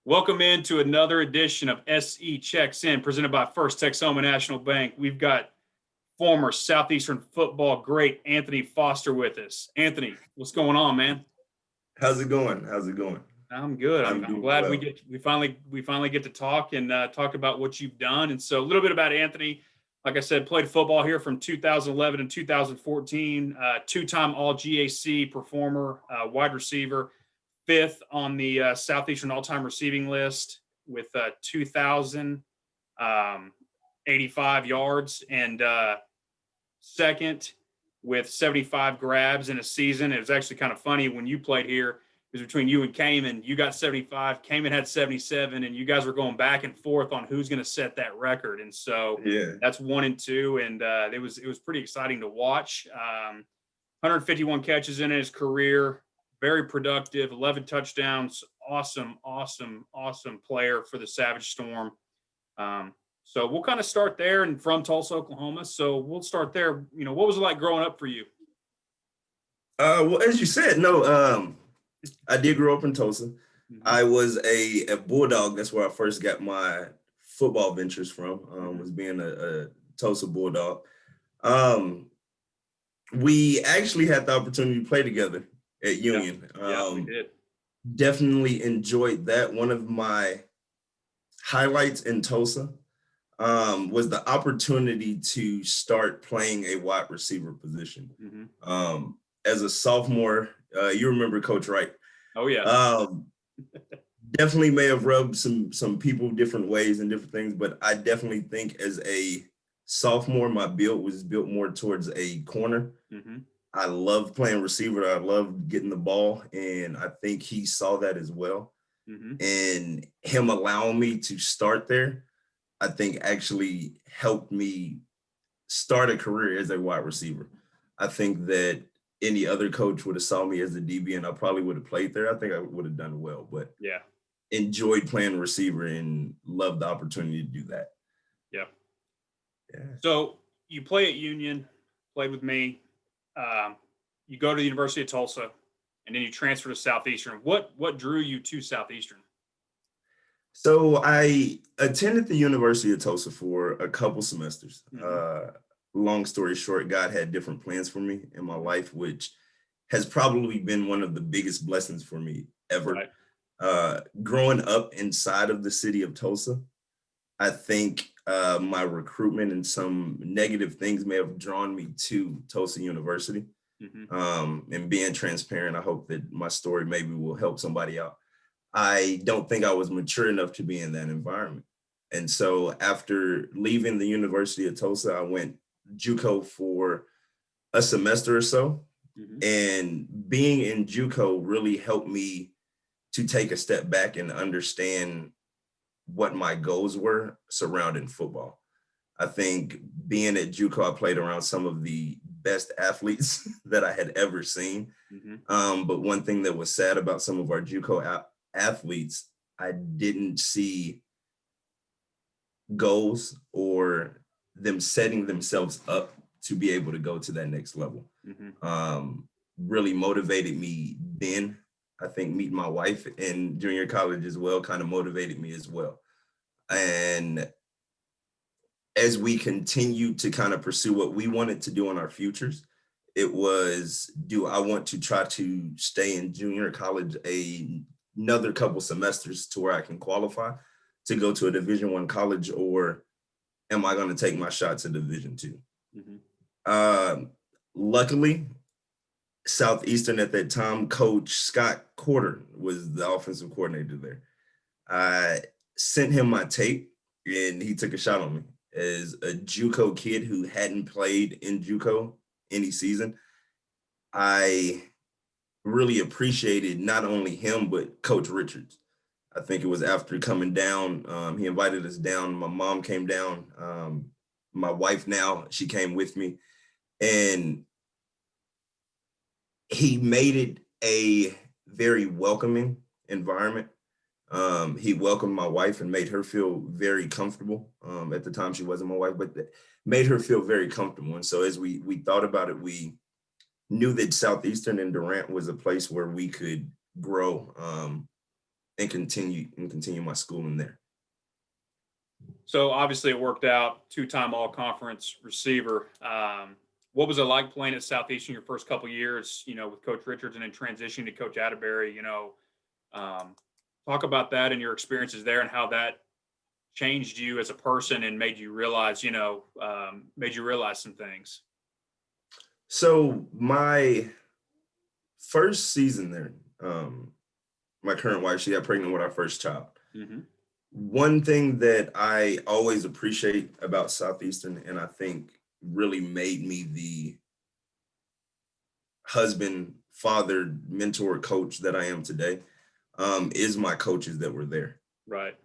Welcome into another edition of SE Checks In, presented by First Texoma National Bank. We've got former Southeastern football great Anthony Foster with us. Anthony, what's going on, man? How's it going? How's it going? I'm good. I'm doing glad well. we finally get to talk and talk about what you've done. And so a little bit about Anthony. Like I said, played football here from 2011 and 2014. Two-time All GAC performer, wide receiver. Fifth on the Southeastern all-time receiving list with 2,085 yards, and second with 75 grabs in a season. It was actually kind of funny when you played here. It was between you and Cayman. You got 75, Cayman had 77, and you guys were going back and forth on who's going to set that record. And so that's 1 and 2, and it was pretty exciting to watch. 151 catches in his career. Very productive, 11 touchdowns, awesome player for the Savage Storm. So we'll kind of start there, and from Tulsa, Oklahoma. So we'll start there. You know, what was it like growing up for you? Well, as you said, I did grow up in Tulsa. Mm-hmm. I was a Bulldog. That's where I first got my football ventures from, was being a Tulsa Bulldog. We actually had the opportunity to play together at Union. Yeah, we did. Definitely enjoyed that. One of my highlights in Tulsa was the opportunity to start playing a wide receiver position. Mm-hmm. As a sophomore, you remember Coach Wright. Oh, yeah. Definitely may have rubbed some people different ways and different things, but I definitely think as a sophomore, my build was built more towards a corner. Mm-hmm. I loved playing receiver. I loved getting the ball, and I think he saw that as well. Mm-hmm. And him allowing me to start there, I think actually helped me start a career as a wide receiver. I think that any other coach would have saw me as a DB, and I probably would have played there. I think I would have done well, but yeah, enjoyed playing receiver and loved the opportunity to do that. Yeah. So you play at Union, played with me. You go to the University of Tulsa, and then you transfer to Southeastern. What drew you to Southeastern? So I attended the University of Tulsa for a couple semesters. Mm-hmm. Long story short, God had different plans for me in my life, which has probably been one of the biggest blessings for me ever. Right. Growing up inside of the city of Tulsa, I think my recruitment and some negative things may have drawn me to Tulsa University. Mm-hmm. And being transparent, I hope that my story maybe will help somebody out. I don't think I was mature enough to be in that environment. And so after leaving the University of Tulsa, I went JUCO for a semester or so. Mm-hmm. And being in JUCO really helped me to take a step back and understand what my goals were surrounding football. I think being at JUCO, I played around some of the best athletes that I had ever seen. Mm-hmm. But one thing that was sad about some of our JUCO athletes, I didn't see goals or them setting themselves up to be able to go to that next level. Mm-hmm. Really motivated me then. I think meeting my wife in junior college as well kind of motivated me as well. And as we continued to kind of pursue what we wanted to do in our futures, it was, do I want to try to stay in junior college another couple semesters to where I can qualify to go to a Division I college, or am I going to take my shot to Division II? Mm-hmm. Luckily, Southeastern at that time, Coach Scott Corder was the offensive coordinator there. I sent him my tape, and he took a shot on me. As a JUCO kid who hadn't played in JUCO any season, I really appreciated not only him, but Coach Richards. I think it was after coming down, he invited us down. My mom came down. My wife now, she came with me. And he made it a very welcoming environment. He welcomed my wife and made her feel very comfortable. At the time, she wasn't my wife, but made her feel very comfortable. And so as we thought about it, we knew that Southeastern and Durant was a place where we could grow. and continue my schooling there. So obviously it worked out, two-time all-conference receiver. What was it like playing at Southeastern your first couple years, with Coach Richards and then transitioning to Coach Atterbury? Talk about that and your experiences there and how that changed you as a person and made you realize some things. So my first season there, my current wife, she got pregnant with our first child. Mm-hmm. One thing that I always appreciate about Southeastern, and I think really made me the husband, father, mentor, coach that I am today, is my coaches that were there. Right.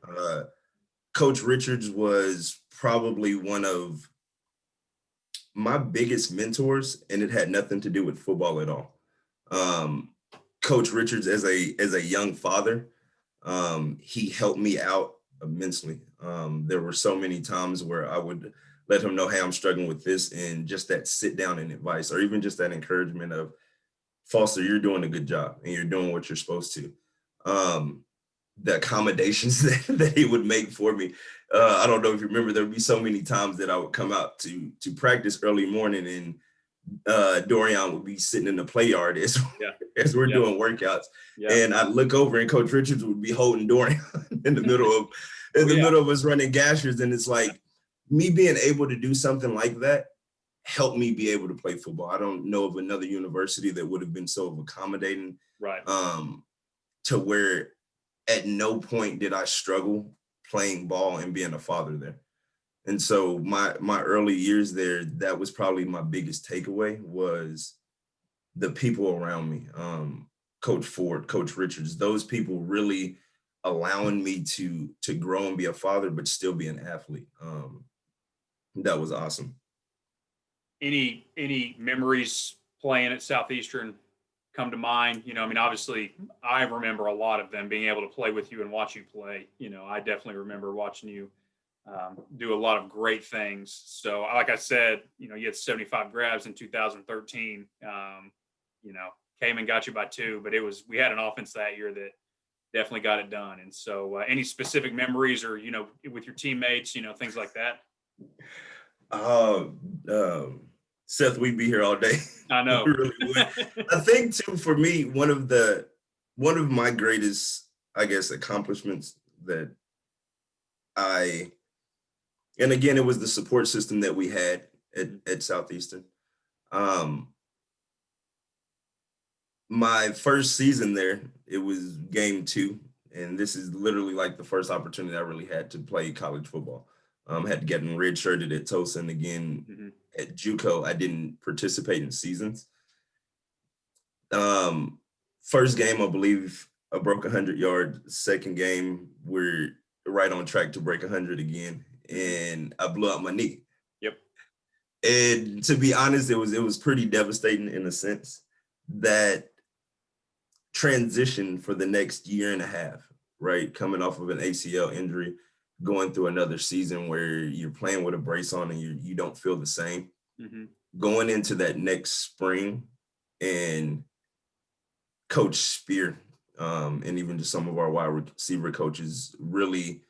Coach Richards was probably one of my biggest mentors, and it had nothing to do with football at all. Coach Richards, as a young father, he helped me out immensely. There were so many times where I would let him know, hey, I'm struggling with this, and just that sit down and advice, or even just that encouragement of, Foster, you're doing a good job and you're doing what you're supposed to. The accommodations that he would make for me. I don't know if you remember, there would be so many times that I would come out to practice early morning, and Dorian would be sitting in the play yard as we're doing workouts. Yeah. And I'd look over and Coach Richards would be holding Dorian in the middle of middle of us running gashers. And it's like, me being able to do something like that helped me be able to play football. I don't know of another university that would have been so accommodating, right, to where at no point did I struggle playing ball and being a father there. And so my early years there, that was probably my biggest takeaway, was the people around me. Coach Ford, Coach Richards, those people really allowing me to grow and be a father, but still be an athlete. That was awesome. Any memories playing at Southeastern come to mind? Obviously I remember a lot of them, being able to play with you and watch you play. I definitely remember watching you do a lot of great things. So like I said, you had 75 grabs in 2013, came and got you by 2, but we had an offense that year that definitely got it done. And so any specific memories or, with your teammates, things like that? Seth, we'd be here all day. I know. We really would. I think too, for me, one of my greatest, I guess, accomplishments and again, it was the support system that we had at Southeastern. My first season there, it was game 2. And this is literally like the first opportunity I really had to play college football. Had gotten redshirted at Tulsa, and again at JUCO, I didn't participate in seasons. First game, I believe I broke 100-yard. Second game, we're right on track to break 100 again, and I blew out my knee. Yep. And to be honest, it was pretty devastating in a sense. That transition for the next year and a half, right, coming off of an ACL injury, going through another season where you're playing with a brace on and you don't feel the same. Mm-hmm. Going into that next spring, and Coach Spear, and even just some of our wide receiver coaches really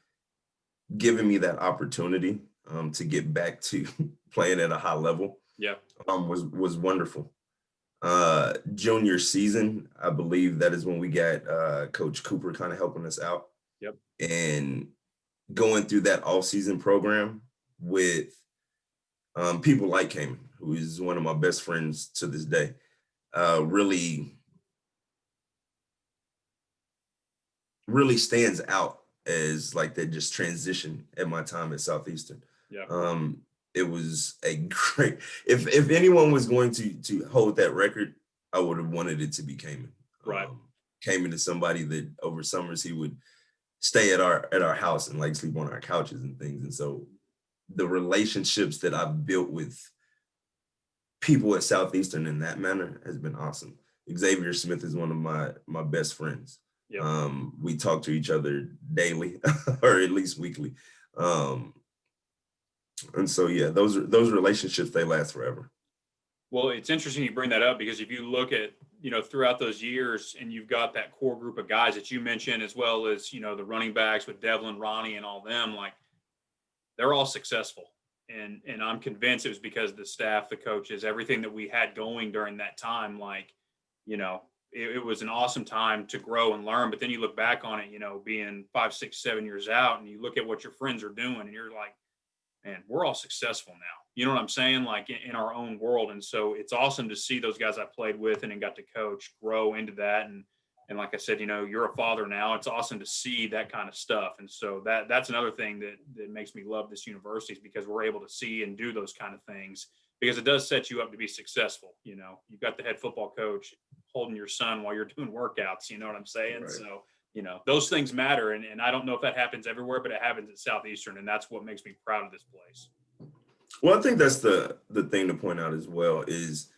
giving me that opportunity to get back to playing at a high level. Yeah, was wonderful. Junior season, I believe that is when we got Coach Cooper kind of helping us out. Yep. And going through that all-season program with people like Cayman, who is one of my best friends to this day, really stands out as like that just transition at my time at Southeastern. Yeah. It was a great, if anyone was going to hold that record, I would have wanted it to be Cayman. Right. Cayman is somebody that over summers he would stay at our house and like sleep on our couches and things. And so the relationships that I've built with people at Southeastern in that manner has been awesome. Xavier Smith is one of my best friends. Yep. We talk to each other daily or at least weekly. And so, yeah, those relationships, they last forever. Well, it's interesting you bring that up because if you look at, throughout those years and you've got that core group of guys that you mentioned, as well as, the running backs with Devlin, Ronnie, and all them, like they're all successful. And I'm convinced it was because of the staff, the coaches, everything that we had going during that time. Like, it was an awesome time to grow and learn. But then you look back on it, being 5, 6, 7 years out, and you look at what your friends are doing, and you're like, man, we're all successful now. You know what I'm saying? Like in our own world. And so it's awesome to see those guys I played with and then got to coach grow into that. And like I said, you're a father now. It's awesome to see that kind of stuff. And so that's another thing that makes me love this university is because we're able to see and do those kind of things because it does set you up to be successful. You've got the head football coach holding your son while you're doing workouts. You know what I'm saying? Right. So, those things matter. And I don't know if that happens everywhere, but it happens at Southeastern. And that's what makes me proud of this place. Well, I think that's the thing to point out as well is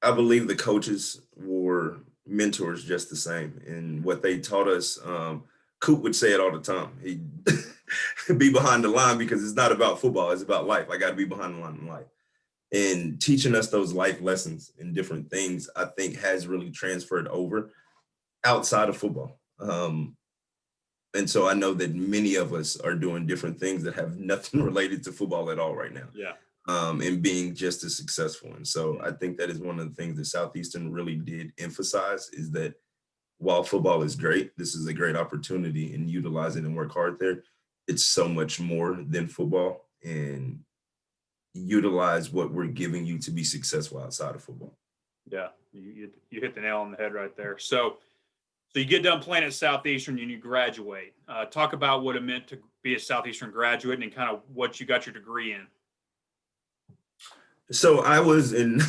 I believe the coaches were mentors just the same. And what they taught us, Coop would say it all the time. He'd be behind the line because it's not about football. It's about life. I got to be behind the line in life. And teaching us those life lessons and different things, I think has really transferred over outside of football. And so I know that many of us are doing different things that have nothing related to football at all right now. Yeah. And being just as successful. And so I think that is one of the things that Southeastern really did emphasize is that while football is great, this is a great opportunity and utilize it and work hard there. It's so much more than football and utilize what we're giving you to be successful outside of football. Yeah. You hit the nail on the head right there. So you get done playing at Southeastern and you graduate. Talk about what it meant to be a Southeastern graduate and kind of what you got your degree in. So I was in,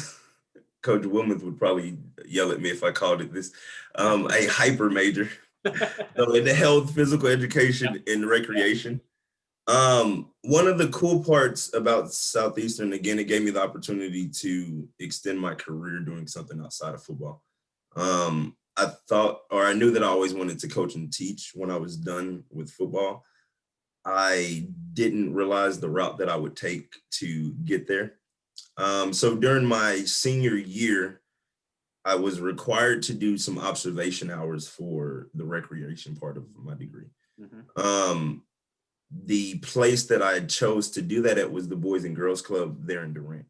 Coach Wilmoth would probably yell at me if I called it this, a hyper major. So in the health, physical education, and recreation. One of the cool parts about Southeastern, again, it gave me the opportunity to extend my career doing something outside of football. I knew that I always wanted to coach and teach when I was done with football. I didn't realize the route that I would take to get there. So during my senior year, I was required to do some observation hours for the recreation part of my degree. Mm-hmm. The place that I chose to do that at was the Boys and Girls Club there in Durant.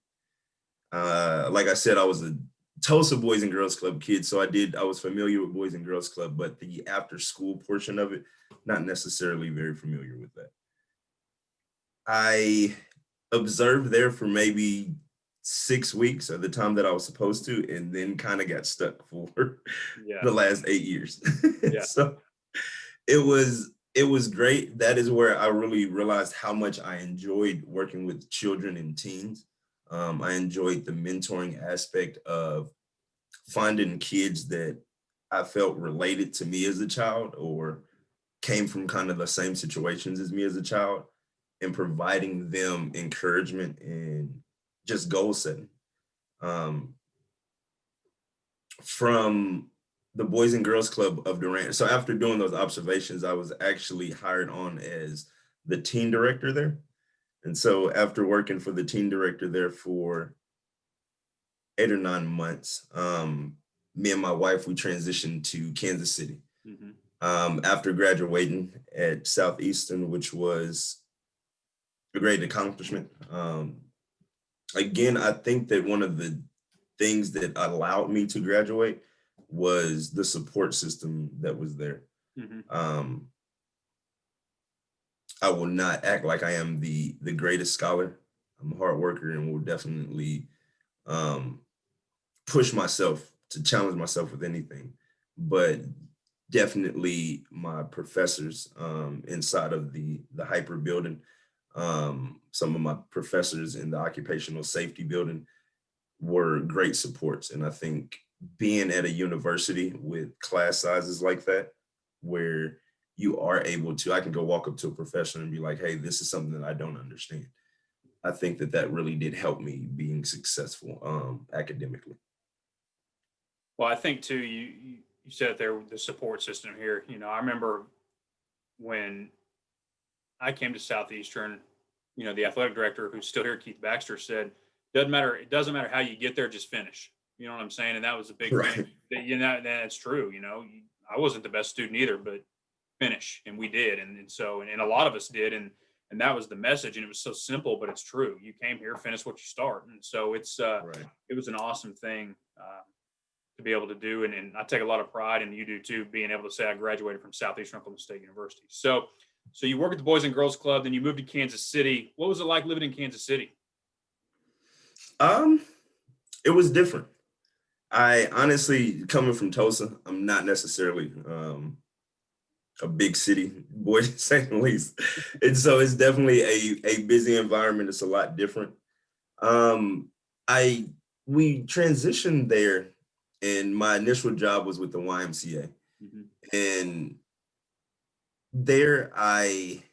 Like I said, I was a Tulsa Boys and Girls Club kid, so I was familiar with Boys and Girls Club, but the after school portion of it, not necessarily very familiar with that. I observed there for maybe 6 weeks at the time that I was supposed to, and then kind of got stuck for the last 8 years. Yeah. So it was great. That is where I really realized how much I enjoyed working with children and teens. I enjoyed the mentoring aspect of finding kids that I felt related to me as a child or came from kind of the same situations as me as a child and providing them encouragement and just goal setting. From the Boys and Girls Club of Durant. So after doing those observations, I was actually hired on as the teen director there. And so after working for the teen director there for 8 or 9 months, me and my wife, we transitioned to Kansas City. Mm-hmm. After graduating at Southeastern, which was a great accomplishment. Again, I think that one of the things that allowed me to graduate was the support system that was there. Mm-hmm. I will not act like I am the greatest scholar. I'm a hard worker and will definitely push myself to challenge myself with anything. But definitely my professors inside of the hyper building, some of my professors in the occupational safety building were great supports. And I think being at a university with class sizes like that, where you are able to, I can go walk up to a professor and be like, hey, this is something that I don't understand. I think that really did help me being successful academically. Well, I think too, you said there, the support system here, I remember when I came to Southeastern, the athletic director who's still here, Keith Baxter, said, Doesn't matter. It doesn't matter how you get there, just finish. You know what I'm saying? And that was a big Right. thing. That's true. I wasn't the best student either, but finish, and we did. And a lot of us did. And that was the message. And it was so simple, but it's true. You came here, finish what you start. And so Right. it was an awesome thing to be able to do. And I take a lot of pride, and you do too, being able to say I graduated from Southeastern Oklahoma State University. So you work at the Boys and Girls Club, then you moved to Kansas City. What was it like living in Kansas City? Um, it was different. I honestly, coming from Tulsa, I'm not necessarily a big city boy, to say the least. And so it's definitely a busy environment. It's a lot different. Um, I we transitioned there, and my initial job was with the YMCA. Mm-hmm. And there I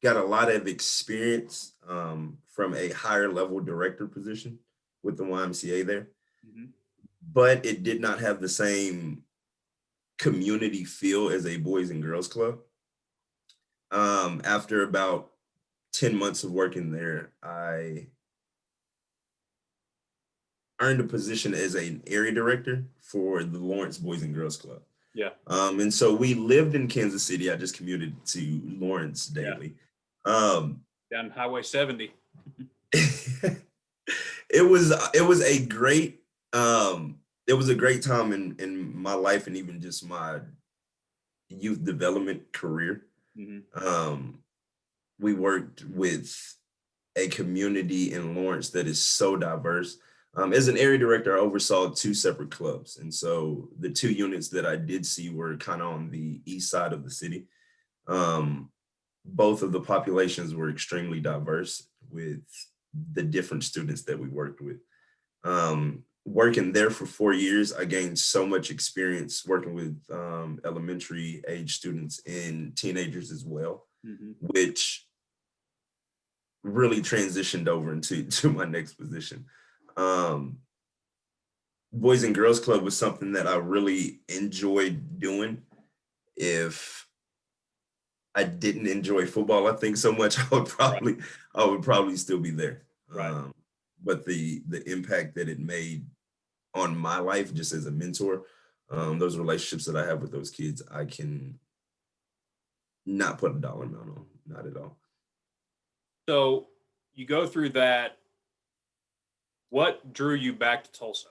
got a lot of experience from a higher level director position with the YMCA there, Mm-hmm. but it did not have the same community feel as a boys and girls club. After about 10 months of working there, I earned a position as an area director for the Lawrence Boys and Girls Club. Yeah. And so we lived in Kansas City. I just commuted to Lawrence daily. Down Highway 70. It was a great time in my life, and even just my youth development career. Mm-hmm. We worked with a community in Lawrence that is so diverse. As an area director, I oversaw 2 separate clubs. And so the 2 units that I did see were kind of on the east side of the city. Both of the populations were extremely diverse with the different students that we worked with. Working there for 4 years, I gained so much experience working with elementary age students and teenagers as well, Mm-hmm. which really transitioned over into my next position. Boys and Girls Club was something that I really enjoyed doing. If I didn't enjoy football, I think so much, I would probably still be there. Right. But the impact that it made on my life, just as a mentor, those relationships that I have with those kids, I can not put a dollar amount on, not at all. So you go through that. What drew you back to Tulsa?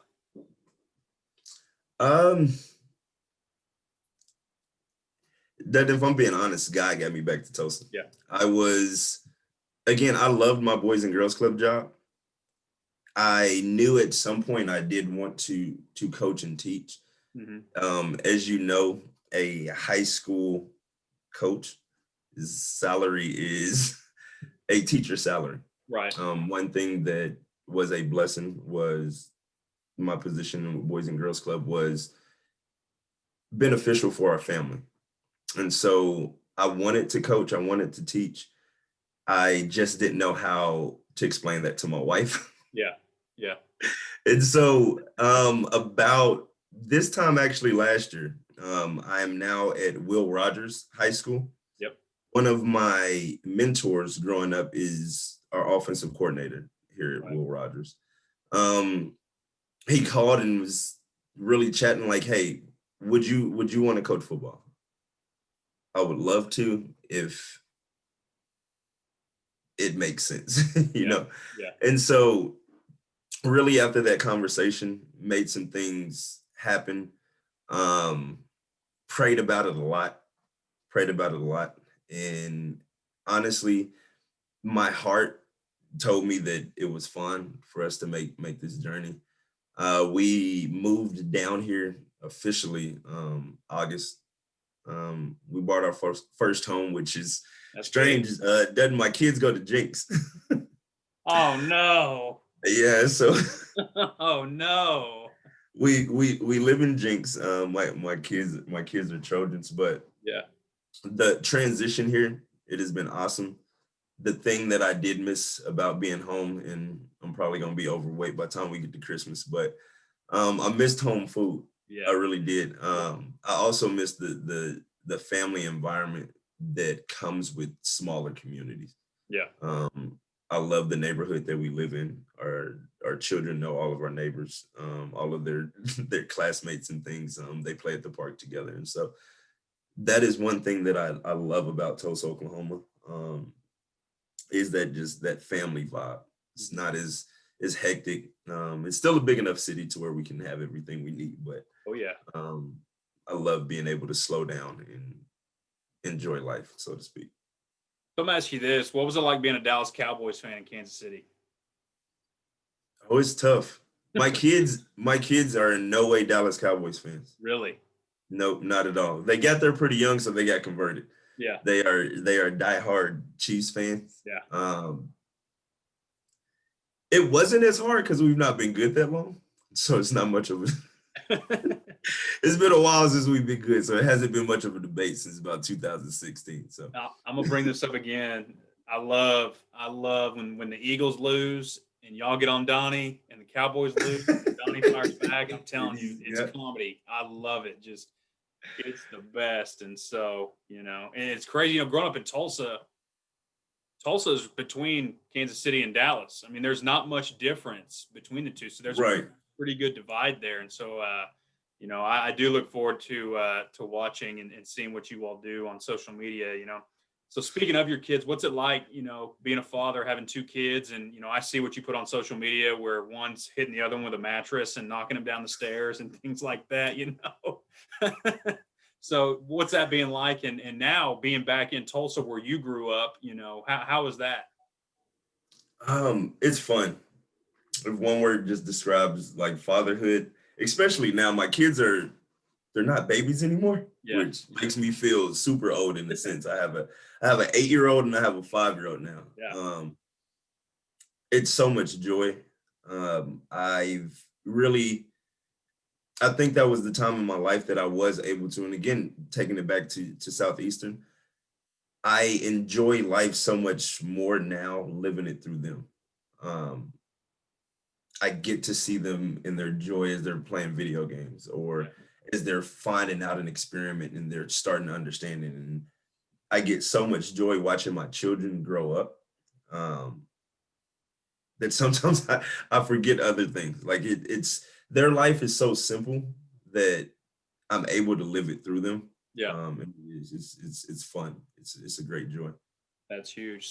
That, if I'm being honest, God got me back to Tulsa. Yeah. I loved my Boys and Girls Club job. I knew at some point I did want to coach and teach. Mm-hmm. As you know, a high school coach salary is a teacher salary. Right. One thing that was a blessing was my position in Boys and Girls Club was beneficial for our family. And so I wanted to coach, I wanted to teach. I just didn't know how to explain that to my wife. Yeah. Yeah. And so about this time actually last year, I am now at Will Rogers High School. Yep. One of my mentors growing up is our offensive coordinator here at Will Rogers. He called and was really chatting like, hey, would you want to coach football? I would love to if it makes sense, you know? Yeah. And so really after that conversation, made some things happen. Prayed about it a lot. And honestly, my heart told me that it was fun for us to make this journey. We moved down here officially August. We bought our first home, which is strange. Doesn't my kids go to Jinx? Oh no. Yeah, so oh no. We live in Jinx. My kids are Trojans, but yeah, the transition here, it has been awesome. The thing that I did miss about being home, and I'm probably gonna be overweight by the time we get to Christmas, but I missed home food. Yeah. I really did. I also missed the family environment that comes with smaller communities. Yeah. I love the neighborhood that we live in. Our our children know all of our neighbors, all of their their classmates and things. They play at the park together. And so that is one thing that I love about Tulsa, Oklahoma, is that just that family vibe. It's not as hectic. It's still a big enough city to where we can have everything we need, but Oh yeah. I love being able to slow down and enjoy life, so to speak. So I'm gonna ask you this: what was it like being a Dallas Cowboys fan in Kansas City? Oh, it's tough. My kids are in no way Dallas Cowboys fans. Really? Nope, not at all. They got there pretty young, so they got converted. Yeah. They are diehard Chiefs fans. Yeah. It wasn't as hard because we've not been good that long, so it's not much of a. It's been a while since we've been good, so it hasn't been much of a debate since about 2016. So I'm gonna bring this up again. I love when the Eagles lose and y'all get on Donnie and the Cowboys lose. Donnie fires back. I'm telling you, it's comedy. I love it. Just it's the best. And so, and it's crazy. Growing up in Tulsa is between Kansas City and Dallas. I mean, there's not much difference between the two. So there's a pretty good divide there. And so, I do look forward to watching and seeing what you all do on social media, So speaking of your kids, what's it like, being a father, having two kids? And, I see what you put on social media where one's hitting the other one with a mattress and knocking him down the stairs and things like that, So what's that being like? And now being back in Tulsa where you grew up, how is that? It's fun. If one word just describes like fatherhood, especially now, my kids they're not babies anymore, which makes me feel super old in a sense. I have an 8-year-old and I have a 5-year-old now. Yeah. It's so much joy. I think that was the time in my life that I was able to, and again, taking it back to Southeastern, I enjoy life so much more now living it through them. I get to see them in their joy as they're playing video games or as they're finding out an experiment and they're starting to understand it. And I get so much joy watching my children grow up that sometimes I forget other things. Like it's their life is so simple that I'm able to live it through them. Yeah. And it's fun. It's a great joy. That's huge.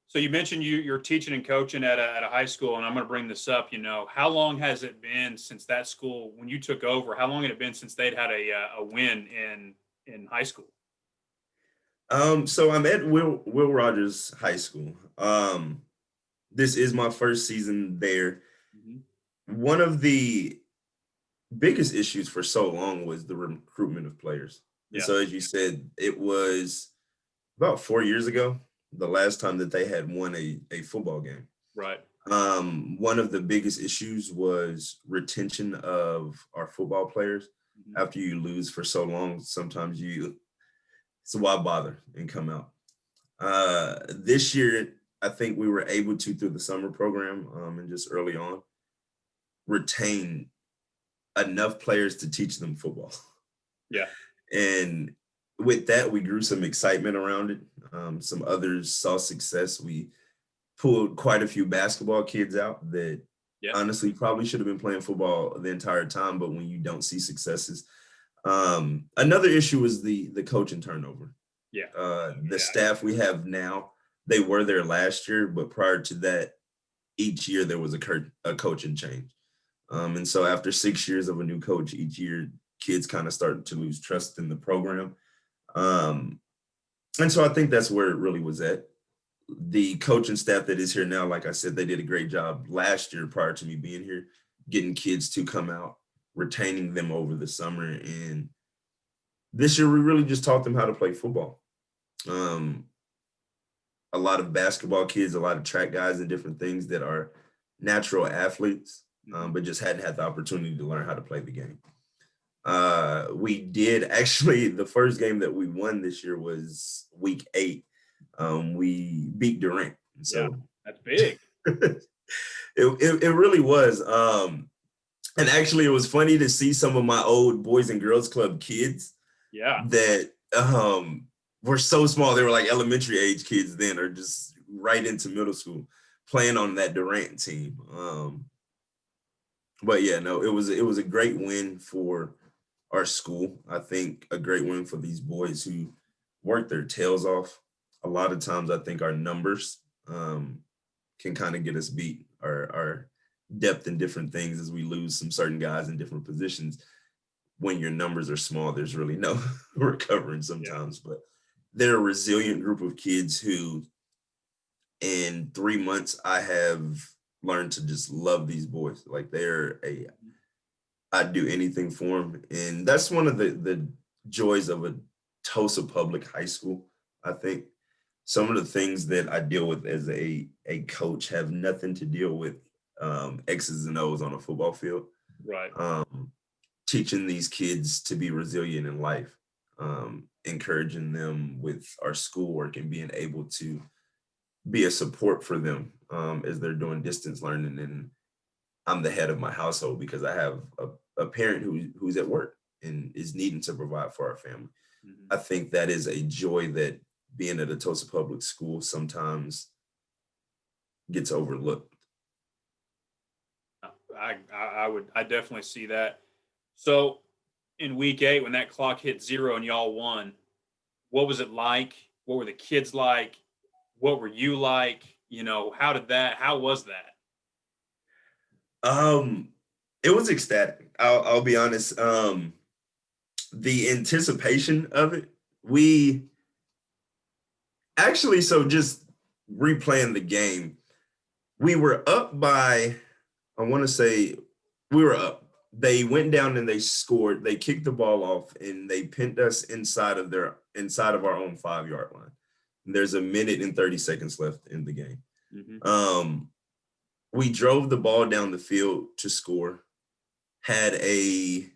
So you mentioned you're teaching and coaching at a high school, and I'm going to bring this up. How long has it been since that school, when you took over? How long had it been since they'd had a win in high school? So I'm at Will Rogers High School. This is my first season there. Mm-hmm. One of the biggest issues for so long was the recruitment of players. Yeah. So as you said, it was about 4 years ago, the last time that they had won a football game. Right. One of the biggest issues was retention of our football players. Mm-hmm. After you lose for so long, sometimes so why bother and come out? This year, I think we were able to, through the summer program and just early on, retain enough players to teach them football. Yeah. And with that, we grew some excitement around it. Some others saw success. We pulled quite a few basketball kids out that honestly probably should have been playing football the entire time, but when you don't see successes. Another issue is the coaching turnover. Yeah. The staff we have now, they were there last year, but prior to that, each year there was a coaching change. And so after 6 years of a new coach, each year kids kind of started to lose trust in the program. And so I think that's where it really was at. The coaching staff that is here now, like I said, they did a great job last year prior to me being here, getting kids to come out, retaining them over the summer. And this year we really just taught them how to play football. A lot of basketball kids, a lot of track guys and different things that are natural athletes, but just hadn't had the opportunity to learn how to play the game. We did actually, the first game that we won this year was week 8. We beat Durant. So that's big. it really was. And actually it was funny to see some of my old Boys and Girls Club kids that were so small. They were like elementary age kids then, or just right into middle school, playing on that Durant team. But yeah, no, it was a great win for our school. I think a great win for these boys who worked their tails off. A lot of times I think our numbers can kind of get us beat, our depth in different things as we lose some certain guys in different positions. When your numbers are small, there's really no recovering sometimes. But they're a resilient group of kids who in 3 months I have learned to just love these boys. Like I'd do anything for them. And that's one of the joys of a Tulsa public high school. I think some of the things that I deal with as a coach have nothing to deal with X's and O's on a football field. Right. Teaching these kids to be resilient in life, encouraging them with our schoolwork and being able to be a support for them as they're doing distance learning. And I'm the head of my household because I have a parent who's at work and is needing to provide for our family. Mm-hmm. I think that is a joy that being at a Tulsa public school sometimes gets overlooked. I definitely see that. So in week 8, when that clock hit 0 and y'all won, what was it like? What were the kids like? What were you like? How was that? It was ecstatic. I'll be honest. The anticipation of it, so just replaying the game, we were up by, I want to say we were up. They went down and they scored. They kicked the ball off and they pinned us inside of our own 5-yard line. There's 1 minute and 30 seconds left in the game. Mm-hmm. We drove the ball down the field to score, had a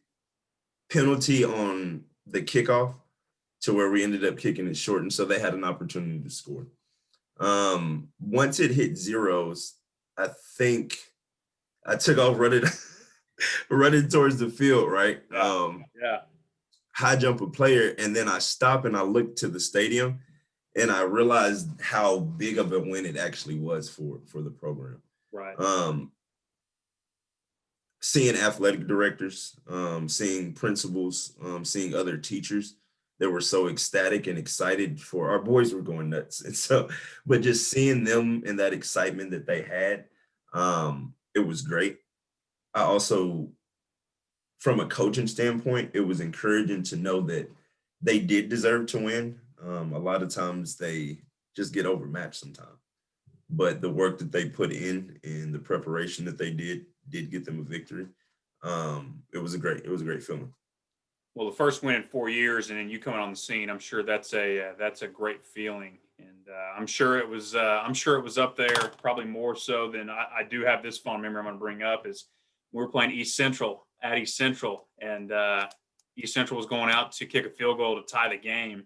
penalty on the kickoff to where we ended up kicking it short. And so they had an opportunity to score. Once it hit zeros, I think I took off running towards the field, right? High jump a player. And then I stopped and I looked to the stadium and I realized how big of a win it actually was for the program. Right. Seeing athletic directors, seeing principals, seeing other teachers that were so ecstatic and excited for our boys were going nuts. And so, but just seeing them and that excitement that they had, it was great. I also, from a coaching standpoint, it was encouraging to know that they did deserve to win. A lot of times they just get overmatched sometimes. But the work that they put in and the preparation that they did get them a victory. It was a great feeling. Well, the first win in 4 years, and then you coming on the scene, I'm sure that's a great feeling, and I'm sure it was up there, probably more so than I do have this fond memory I'm going to bring up is we were playing East Central, and East Central was going out to kick a field goal to tie the game.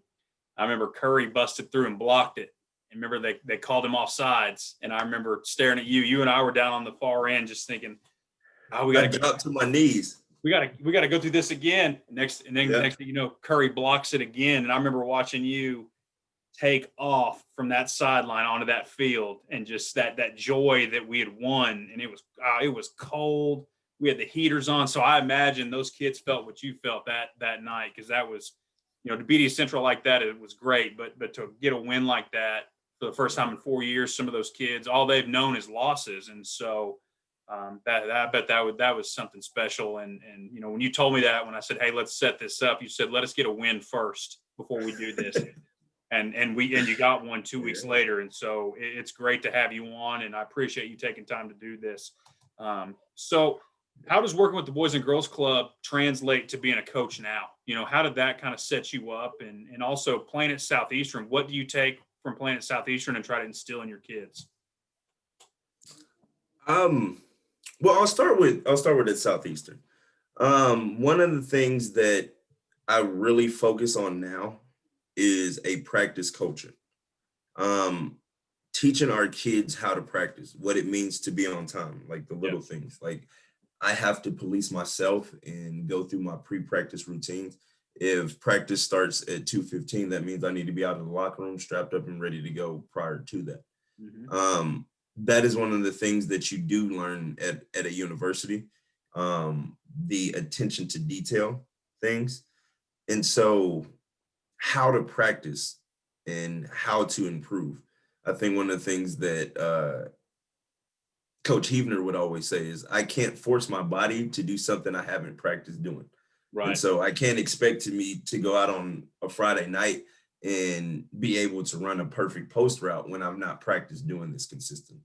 I remember Curry busted through and blocked it. And remember they called him off sides, and I remember staring at you. You and I were down on the far end, just thinking, "Oh, we got to get up to my knees. We got to go through this again." Next thing you know, Curry blocks it again, and I remember watching you take off from that sideline onto that field, and just that joy that we had won. And it was cold. We had the heaters on, so I imagine those kids felt what you felt that night, because that was, to beat East Central like that, it was great. But to get a win like that for the first time in 4 years, some of those kids, all they've known is losses. And so I bet that was something special. And when you told me that, when I said, "Hey, let's set this up," you said, "Let us get a win first before we do this." and you got one 2 weeks later. And so it's great to have you on, and I appreciate you taking time to do this. So how does working with the Boys and Girls Club translate to being a coach now? How did that kind of set you up? And also playing at Southeastern, what do you take from playing at Southeastern and try to instill in your kids? Well, I'll start with at Southeastern. One of the things that I really focus on now is a practice culture. Teaching our kids how to practice, what it means to be on time, like the little things. Like I have to police myself and go through my pre-practice routines. If practice starts at 2:15, that means I need to be out of the locker room, strapped up and ready to go prior to that. Mm-hmm. That is one of the things that you do learn at a university. the attention to detail things. And so how to practice and how to improve. I think one of the things that Coach Heavner would always say is, I can't force my body to do something I haven't practiced doing. Right. And so I can't expect me to go out on a Friday night and be able to run a perfect post route when I've not practiced doing this consistently.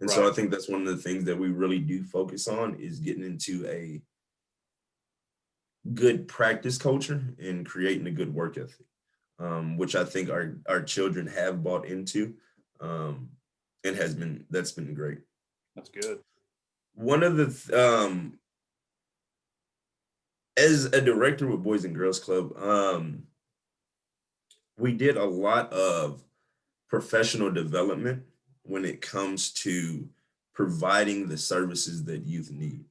And so I think that's one of the things that we really do focus on, is getting into a good practice culture and creating a good work ethic, which I think our children have bought into, and that's been great. That's good. One of the as a director with Boys and Girls Club, we did a lot of professional development when it comes to providing the services that youth need,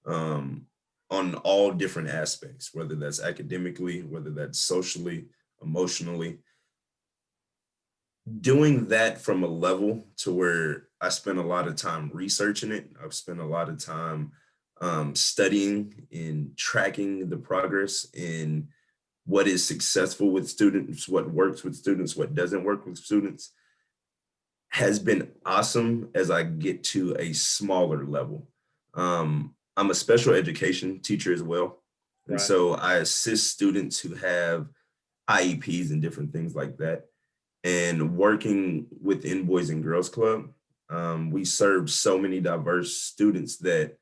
on all different aspects, whether that's academically, whether that's socially, emotionally. Doing that from a level to where I spend a lot of time researching it. I've spent a lot of time studying and tracking the progress in what is successful with students, what works with students, what doesn't work with students, has been awesome as I get to a smaller level. I'm a special education teacher as well. And so I assist students who have IEPs and different things like that. And working within Boys and Girls Club, we serve so many diverse students that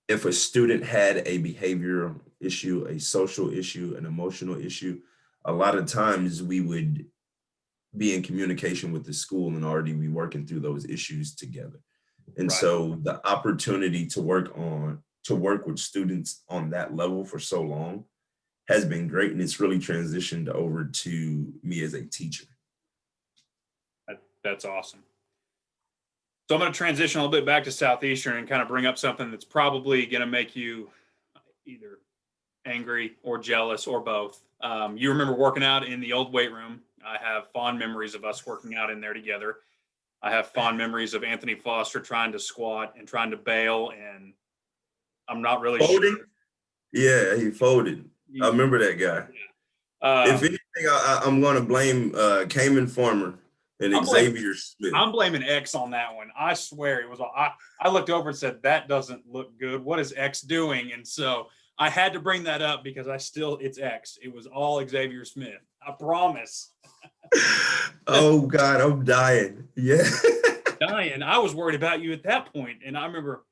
if a student had a behavioral issue, a social issue, an emotional issue, a lot of times we would be in communication with the school and already be working through those issues together. And so the opportunity to work with students on that level for so long has been great. And it's really transitioned over to me as a teacher. That's awesome. So I'm going to transition a little bit back to Southeastern and kind of bring up something that's probably going to make you either angry or jealous or both. You remember working out in the old weight room. I have fond memories of us working out in there together. I have fond memories of Anthony Foster trying to squat and trying to bail, and I'm not really folding? Sure. Yeah, he folded. I remember that guy. Yeah. If anything, I'm going to blame Cayman Farmer and Xavier Smith. I'm blaming X on that one. I swear it was. I looked over and said, that doesn't look good. What is X doing? And so I had to bring that up because it's X. It was all Xavier Smith. I promise. Oh God, I'm dying. Yeah. Dying. I was worried about you at that point. And I remember,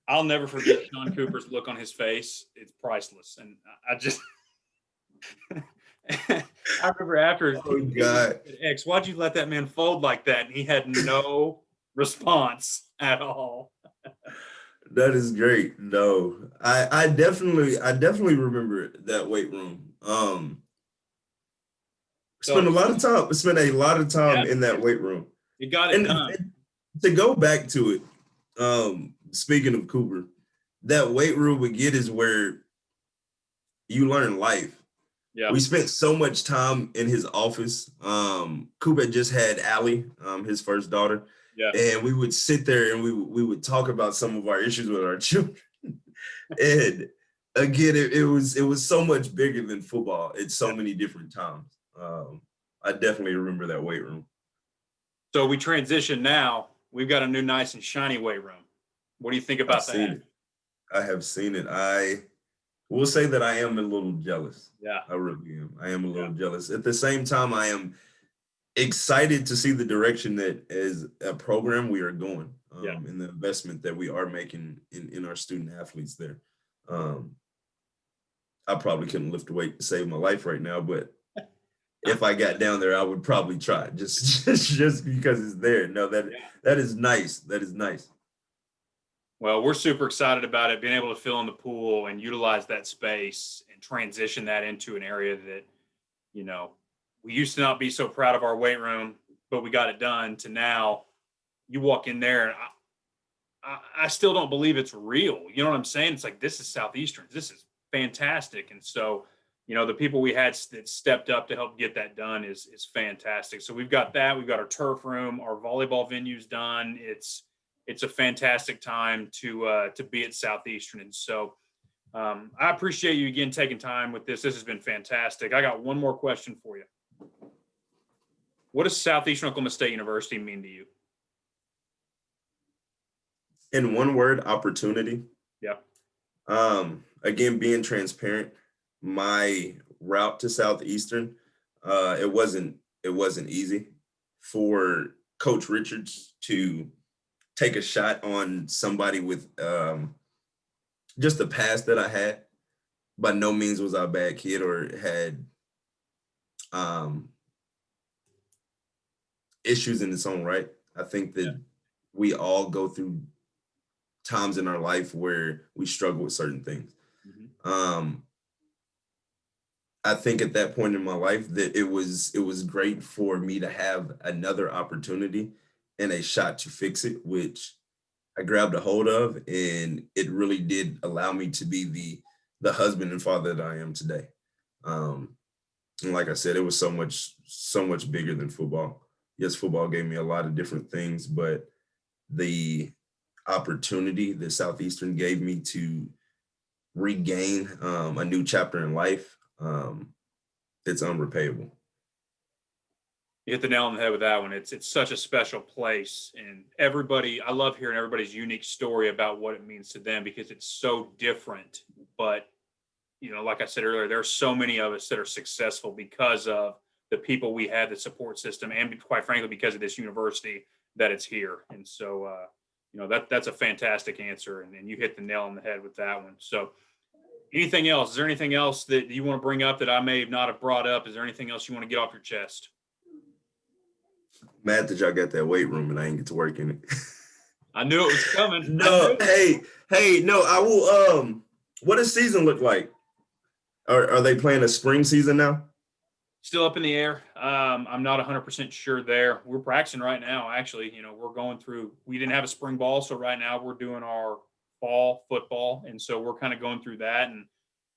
I'll never forget Sean Cooper's look on his face. It's priceless. And I just, I remember after, oh God, X, why'd you let that man fold like that? And he had no response at all. That is great. No, I definitely remember that weight room. Spent a lot of time in that weight room. You got it done. And to go back to it, speaking of Cooper, that weight room we get is where you learn life. Yeah. We spent so much time in his office. Cooper had just had Allie, his first daughter. Yeah. And we would sit there and we would talk about some of our issues with our children. And again, it was so much bigger than football at so many different times. I definitely remember that weight room. So we transition now. We've got a new nice and shiny weight room. What do you think about that? I have seen it. I will say that I am a little jealous. Yeah. I really am. I am a little jealous. At the same time, I am excited to see the direction that as a program we are going, and the investment that we are making in our student athletes there. I probably couldn't lift a weight to save my life right now, but if I got down there, I would probably try just because it's there. No, that is nice. That is nice. Well, we're super excited about it, being able to fill in the pool and utilize that space and transition that into an area that, we used to not be so proud of our weight room, but we got it done, to now you walk in there and I still don't believe it's real. You know what I'm saying? It's like, this is Southeastern. This is fantastic. And so, the people we had that stepped up to help get that done is fantastic. So we've got that. We've got our turf room, our volleyball venues done. It's it's a fantastic time to be at Southeastern. And so I appreciate you again taking time with this. This has been fantastic. I got one more question for you. What does Southeastern Oklahoma State University mean to you? In one word, opportunity. Yeah. Again, being transparent, my route to Southeastern, it wasn't easy for Coach Richards to take a shot on somebody with just the past that I had. By no means was I a bad kid or had issues in its own right. I think that we all go through times in our life where we struggle with certain things. I think at that point in my life that it was great for me to have another opportunity and a shot to fix it, which I grabbed a hold of, and it really did allow me to be the husband and father that I am today. And like I said, it was so much bigger than football. Yes, football gave me a lot of different things, but the opportunity that Southeastern gave me to regain a new chapter in life, it's unrepayable. You hit the nail on the head with that one. It's such a special place, and I love hearing everybody's unique story about what it means to them, because it's so different. But, like I said earlier, there are so many of us that are successful because of the people we have, the support system, and quite frankly, because of this university that it's here. And so, that's a fantastic answer, and you hit the nail on the head with that one. So anything else? Is there anything else that you want to bring up that I may not have brought up? Is there anything else you want to get off your chest? Mad that y'all got that weight room and I ain't get to work in it. I knew it was coming. No, no, I will. What does season look like? Are they playing a spring season now? Still up in the air. I'm not 100% sure there. We're practicing right now. Actually, we're going through. We didn't have a spring ball, so right now we're doing our fall football, and so we're kind of going through that, and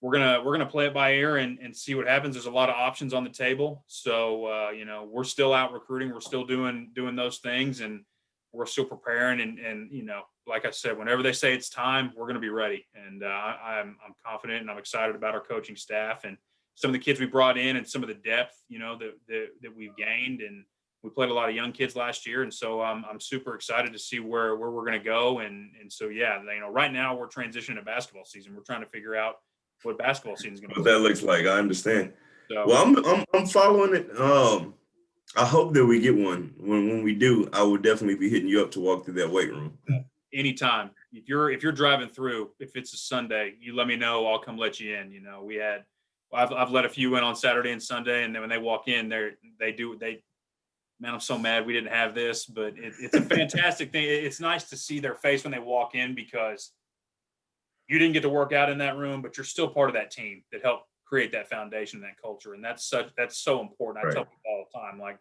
we're gonna play it by ear and see what happens. There's a lot of options on the table, so we're still out recruiting. We're still doing those things, and we're still preparing. And like I said, whenever they say it's time, we're gonna be ready. And I'm confident, and I'm excited about our coaching staff and some of the kids we brought in, and some of the depth that we've gained. And we played a lot of young kids last year, and so I'm super excited to see where we're going to go. And so right now we're transitioning to basketball season. We're trying to figure out what basketball season is going to be. What that looks like, I understand. So, well, I'm following it. I hope that we get one. When we do, I will definitely be hitting you up to walk through that weight room. Anytime. If you're driving through, if it's a Sunday, you let me know. I'll come let you in. I've let a few in on Saturday and Sunday, and then when they walk in, man, I'm so mad we didn't have this, but it's a fantastic thing. It's nice to see their face when they walk in, because you didn't get to work out in that room, but you're still part of that team that helped create that foundation and that culture. And that's so important. I tell people all the time, like,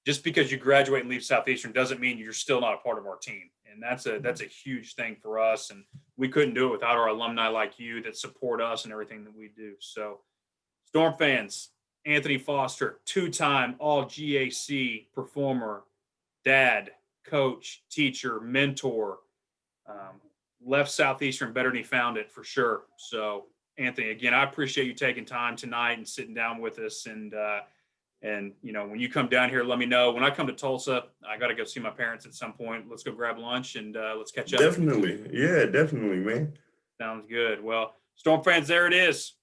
just because you graduate and leave Southeastern doesn't mean you're still not a part of our team. And that's a huge thing for us. And we couldn't do it without our alumni like you that support us and everything that we do. So Storm fans, Anthony Foster, two-time All-GAC performer, dad, coach, teacher, mentor, left Southeastern better than he found it, for sure. So, Anthony, again, I appreciate you taking time tonight and sitting down with us. And when you come down here, let me know. When I come to Tulsa, I got to go see my parents at some point. Let's go grab lunch and let's catch up. Definitely. Yeah, definitely, man. Sounds good. Well, Storm fans, there it is.